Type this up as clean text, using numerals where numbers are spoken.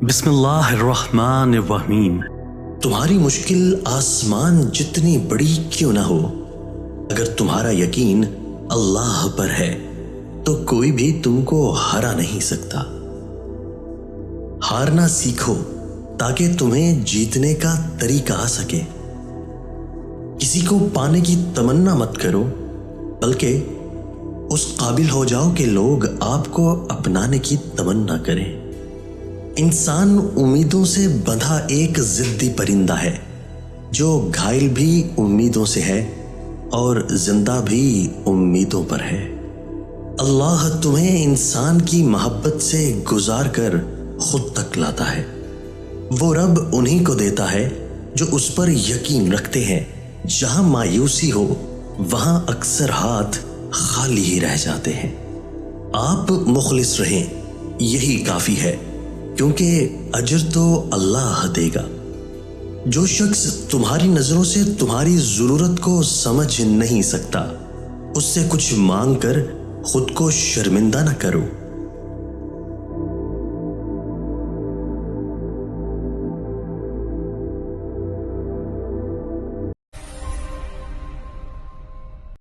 بسم اللہ الرحمن الرحیم۔ تمہاری مشکل آسمان جتنی بڑی کیوں نہ ہو، اگر تمہارا یقین اللہ پر ہے تو کوئی بھی تم کو ہرا نہیں سکتا۔ ہارنا سیکھو تاکہ تمہیں جیتنے کا طریقہ آ سکے۔ کسی کو پانے کی تمنا مت کرو، بلکہ اس قابل ہو جاؤ کہ لوگ آپ کو اپنانے کی تمنا کریں۔ انسان امیدوں سے بندھا ایک ضدی پرندہ ہے جو گھائل بھی امیدوں سے ہے اور زندہ بھی امیدوں پر ہے۔ اللہ تمہیں انسان کی محبت سے گزار کر خود تک لاتا ہے۔ وہ رب انہی کو دیتا ہے جو اس پر یقین رکھتے ہیں۔ جہاں مایوسی ہو وہاں اکثر ہاتھ خالی ہی رہ جاتے ہیں۔ آپ مخلص رہیں، یہی کافی ہے، کیونکہ اجر تو اللہ دے گا۔ جو شخص تمہاری نظروں سے تمہاری ضرورت کو سمجھ نہیں سکتا، اس سے کچھ مانگ کر خود کو شرمندہ نہ کرو۔